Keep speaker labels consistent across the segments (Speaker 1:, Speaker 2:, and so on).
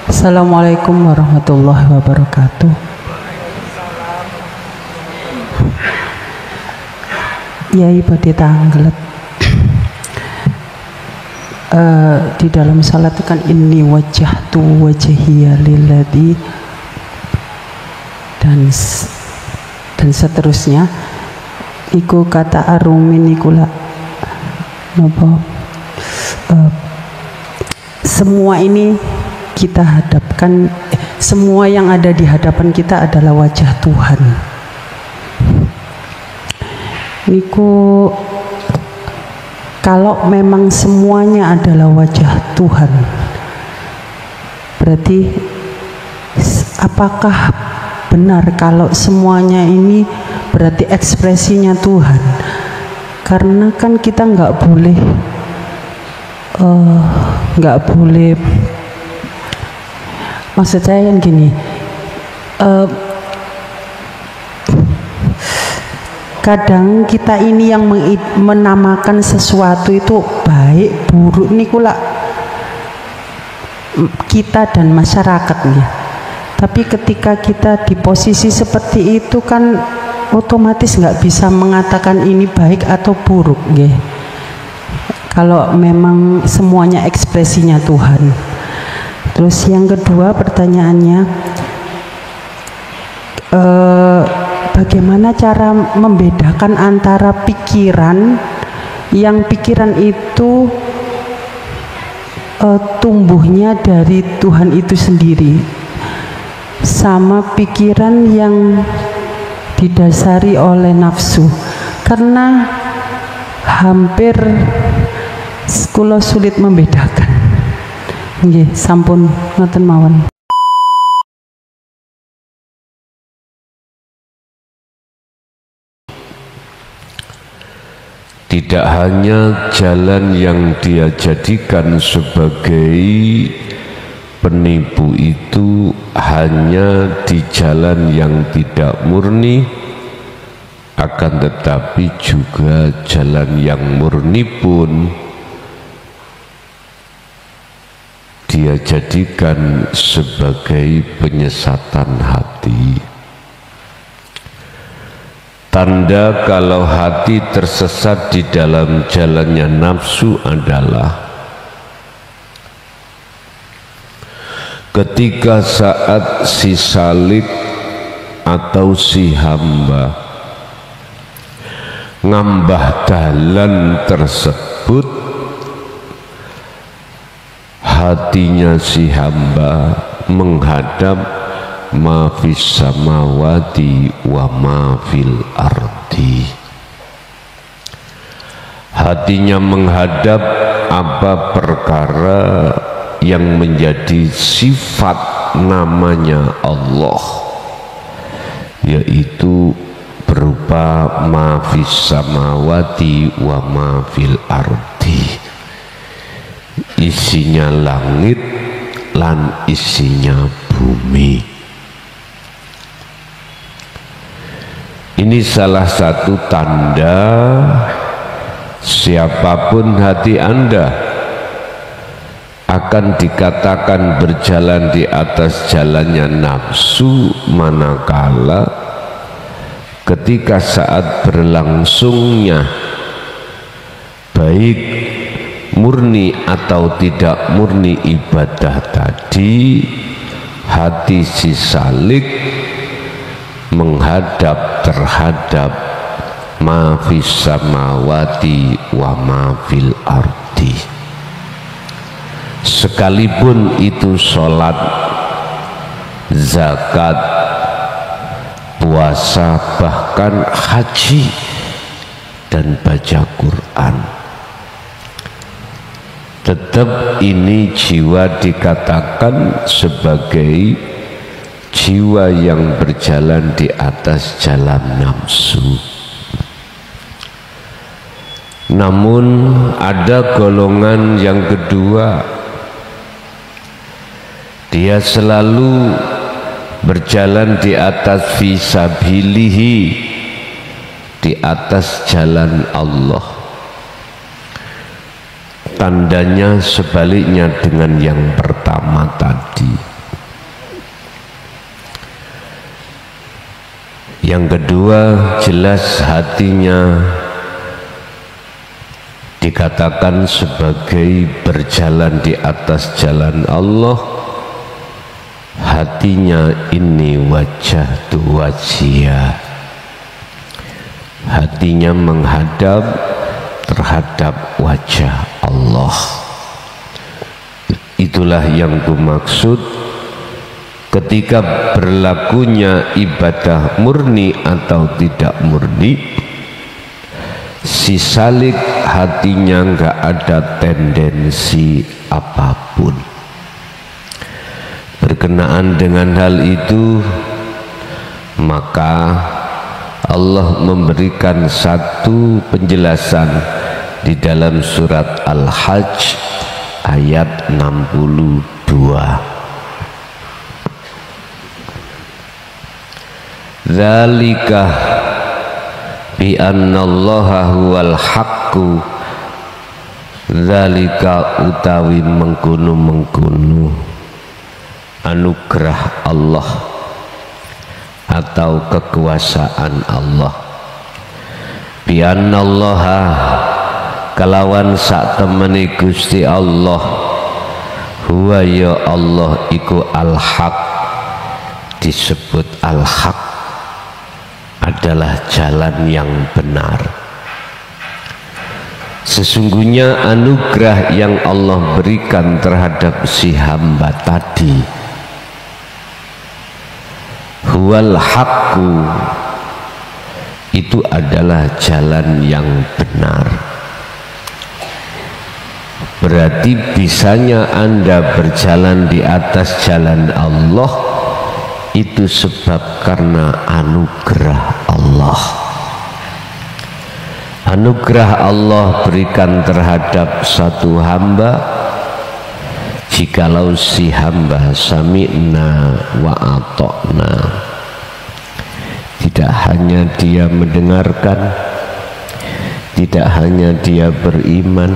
Speaker 1: Assalamualaikum warahmatullahi wabarakatuh. Yai badhe tanglet. Di dalam salat itu kan inni wajjahtu wajhiya lilladzi dan seterusnya. Iku kata arumin iku la napa semua ini kita hadapkan, semua yang ada di hadapan kita adalah wajah Tuhan. Niku kalau memang semuanya adalah wajah Tuhan, berarti apakah benar kalau semuanya ini berarti ekspresinya Tuhan? Karena kan kita nggak boleh maksud saya yang gini, kadang kita ini yang menamakan sesuatu itu baik buruk niku lah kita dan masyarakat nih. Tapi ketika kita di posisi seperti itu kan otomatis nggak bisa mengatakan ini baik atau buruk nggih. Kalau memang semuanya ekspresinya Tuhan. Terus yang kedua pertanyaannya, bagaimana cara membedakan antara pikiran yang pikiran itu tumbuhnya dari Tuhan itu sendiri sama pikiran yang didasari oleh nafsu? Karena hampir kula sulit membedakan. Nggih, sampun ngoten mawon.
Speaker 2: Tidak hanya jalan yang dia jadikan sebagai penipu itu hanya di jalan yang tidak murni, akan tetapi juga jalan yang murni pun dia jadikan sebagai penyesatan hati. Tanda kalau hati tersesat di dalam jalannya nafsu adalah ketika saat si salik atau si hamba ngambah dalan tersebut, hatinya si hamba menghadap ma fis samawati wa ma fil ardi. Hatinya menghadap apa perkara yang menjadi sifat namanya Allah, yaitu berupa ma fis samawati wa ma fil ardi, isinya langit lan isinya bumi. Ini salah satu tanda siapapun hati Anda akan dikatakan berjalan di atas jalannya nafsu manakala ketika saat berlangsungnya baik murni atau tidak murni ibadah tadi, hati si salik menghadap terhadap ma fis samawati wa ma fil ardi. Sekalipun itu sholat, zakat, puasa, bahkan haji dan baca Quran, tetap ini jiwa dikatakan sebagai jiwa yang berjalan di atas jalan nafsu. Namun ada golongan yang kedua, dia selalu berjalan di atas fisabilihi, di atas jalan Allah. Tandanya sebaliknya dengan yang pertama tadi. abdi. Yang kedua, jelas hatinya dikatakan sebagai berjalan di atas jalan Allah. Hatinya ini wajah tu wajia, hatinya menghadap terhadap wajah Allah. Itulah yang kumaksud ketika berlakunya ibadah murni atau tidak murni. Si salik hatinya nggak ada tendensi apapun. Berkenaan dengan hal itu, maka Allah memberikan satu penjelasan di dalam surat Al-Hajj ayat 62. Dzalika bi annallaha huwal haqqu, dzalika utawi mengkono-mengkono anugerah Allah atau kekuasaan Allah. Bi annallaha kalawan sak temene Gusti Allah, huwa ya Allah iku al-haq, disebut al-haq adalah jalan yang benar. Sesungguhnya anugerah yang Allah berikan terhadap si hamba tadi, huwal haqqu, itu adalah jalan yang benar. Berarti bisanya Anda berjalan di atas jalan Allah itu sebab karena anugerah Allah. Anugerah Allah berikan terhadap satu hamba jikalau si hamba sami'na wa ata'na, tidak hanya dia mendengarkan, tidak hanya dia beriman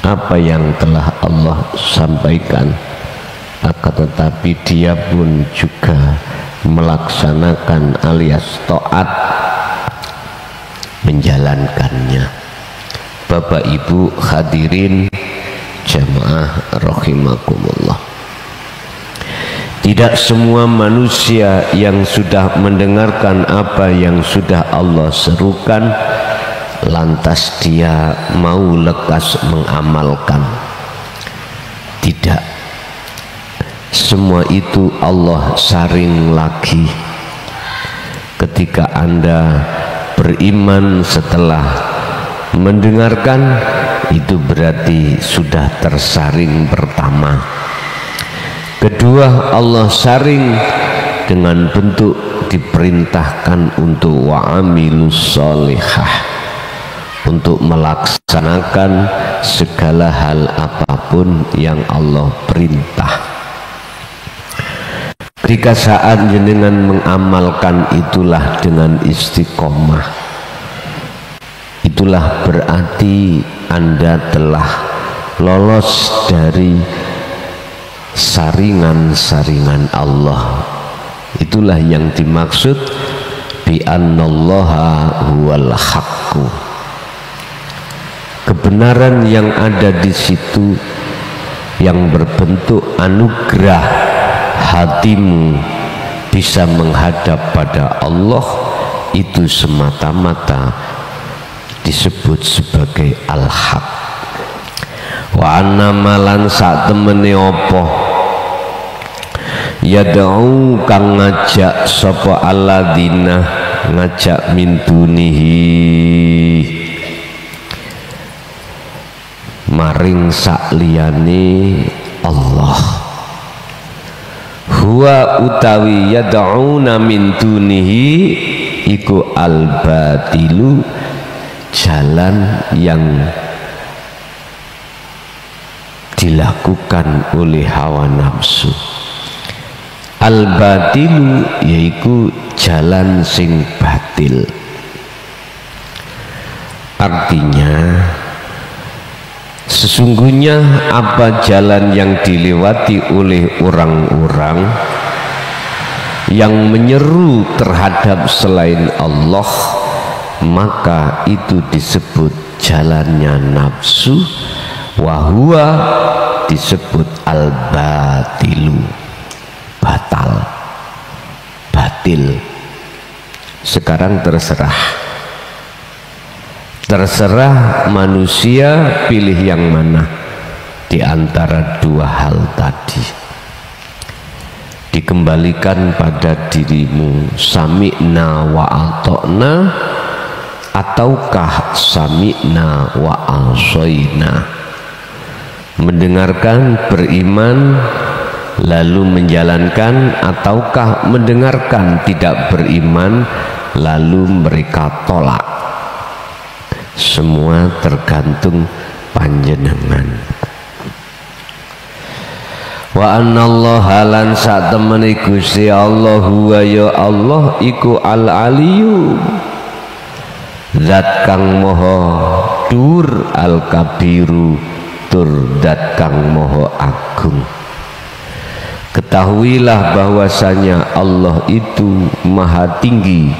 Speaker 2: apa yang telah Allah sampaikan, akan tetapi dia pun juga melaksanakan alias taat, menjalankannya. Bapak Ibu hadirin jamaah rahimakumullah, tidak semua manusia yang sudah mendengarkan apa yang sudah Allah serukan lantas dia mau lekas mengamalkan. Tidak, semua itu Allah saring lagi. Ketika Anda beriman setelah mendengarkan, itu berarti sudah tersaring pertama. Kedua, Allah saring dengan bentuk diperintahkan untuk wa'amilus sholihah, untuk melaksanakan segala hal apapun yang Allah perintah. Ketika saat jenengan mengamalkan itulah dengan istiqomah, itulah berarti Anda telah lolos dari saringan-saringan Allah. Itulah yang dimaksud bi annallaha huwal haqqu. Kebenaran yang ada di situ yang berbentuk anugerah hatimu bisa menghadap pada Allah, itu semata-mata disebut sebagai al-haq. Wa anna malan sak temene apa yad'u kang ngajak sapa alladzina, ngajak min dunihi maring sak liyane Allah. Huwa utawi yad'una min dunihi iku al-batilu, jalan yang dilakukan oleh hawa nafsu. Al-batilu yaiku jalan sing batil. Artinya Sesungguhnya apa jalan yang dilewati oleh orang-orang yang menyeru terhadap selain Allah, maka itu disebut jalannya nafsu, wahwa disebut al-batilu, batal, batil. Sekarang terserah manusia pilih yang mana di antara dua hal tadi. Dikembalikan pada dirimu, sami'na wa ata'na ataukah sami'na wa asoina, mendengarkan beriman lalu menjalankan, ataukah mendengarkan tidak beriman lalu mereka tolak. Semua tergantung panjenengan. Wa anallaha lan sak temene Gusti Allah wa ya Allah iku al aliyu, zat kang maha dhuwur, al kabiru tur zat kang maha agung. Ketahuilah bahwasanya Allah itu maha tinggi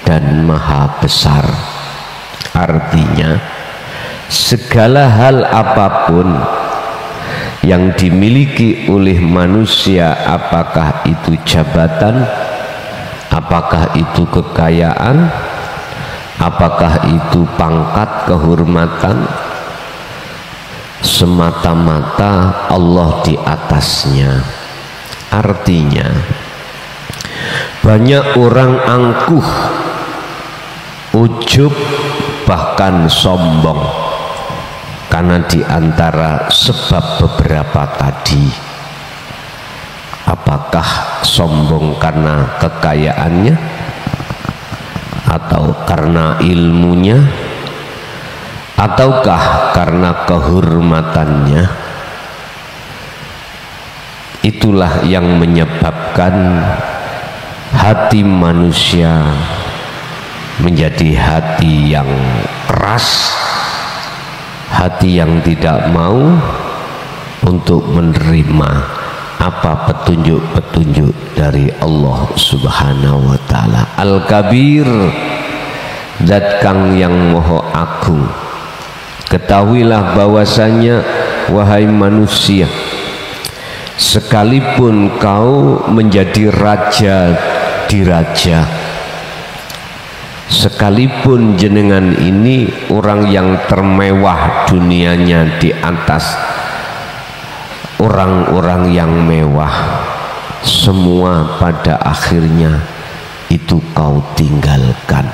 Speaker 2: dan maha besar. Artinya segala hal apapun yang dimiliki oleh manusia, apakah itu jabatan, apakah itu kekayaan, apakah itu pangkat kehormatan, semata-mata Allah di atasnya. Artinya banyak orang angkuh, ujub, bahkan sombong karena di antara sebab beberapa tadi. Apakah sombong karena kekayaannya, atau karena ilmunya, ataukah karena kehormatannya? Itulah yang menyebabkan hati manusia menjadi hati yang keras, hati yang tidak mau untuk menerima apa petunjuk-petunjuk dari Allah Subhanahu wa ta'ala. Al-Kabir, zat kang yang moho agung. Ketahuilah bahwasanya wahai manusia, sekalipun kau menjadi raja di raja, sekalipun jenengan ini orang yang termewah dunianya di atas orang-orang yang mewah, semua pada akhirnya itu kau tinggalkan.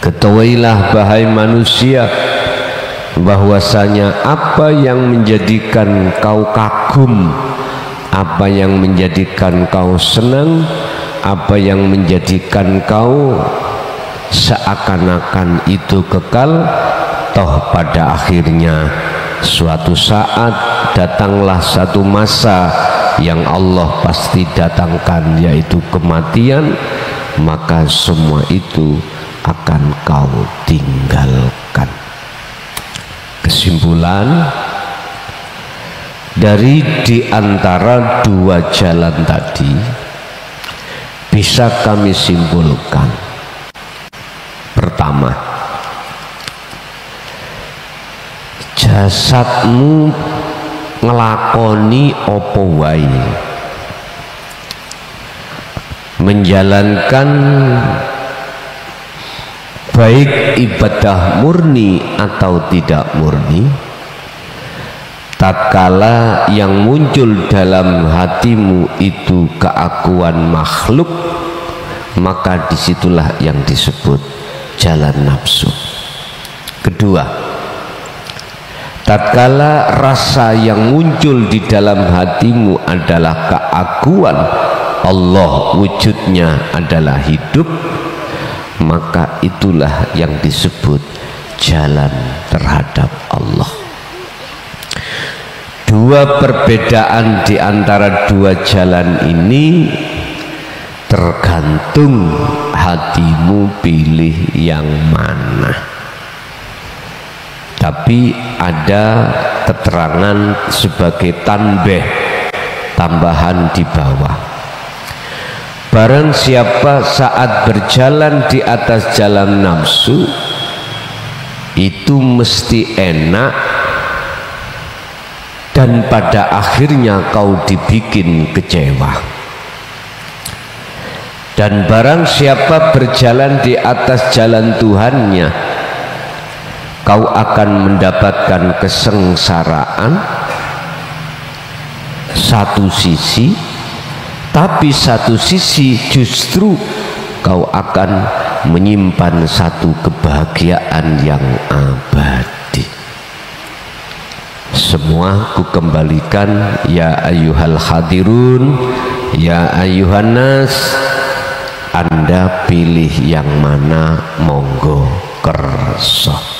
Speaker 2: Ketahuilah bahai manusia bahwasanya apa yang menjadikan kau kagum, apa yang menjadikan kau senang, apa yang menjadikan kau seakan-akan itu kekal, toh pada akhirnya suatu saat datanglah satu masa yang Allah pasti datangkan, yaitu kematian, maka semua itu akan kau tinggalkan. Kesimpulan dari di antara dua jalan tadi bisa kami simpulkan. Pertama, jasadmu ngelakoni opo wae, menjalankan baik ibadah murni atau tidak murni, tatkala yang muncul dalam hatimu itu keakuan makhluk, maka disitulah yang disebut jalan nafsu. Kedua, tatkala rasa yang muncul di dalam hatimu adalah keakuan Allah wujudnya adalah hidup, maka itulah yang disebut jalan terhadap Allah. Dua perbedaan di antara dua jalan ini tergantung hatimu pilih yang mana. tapi ada keterangan sebagai tanbih, tambahan di bawah. Barang siapa saat berjalan di atas jalan nafsu itu mesti enak, dan pada akhirnya kau dibikin kecewa. Dan barang siapa berjalan di atas jalan Tuhannya, kau akan mendapatkan kesengsaraan satu sisi, tapi satu sisi justru kau akan menyimpan satu kebahagiaan yang abadi. Semua ku kembalikan, ya ayyuhal hadirun, ya ayyuhan nas, Anda pilih yang mana, monggo kerso.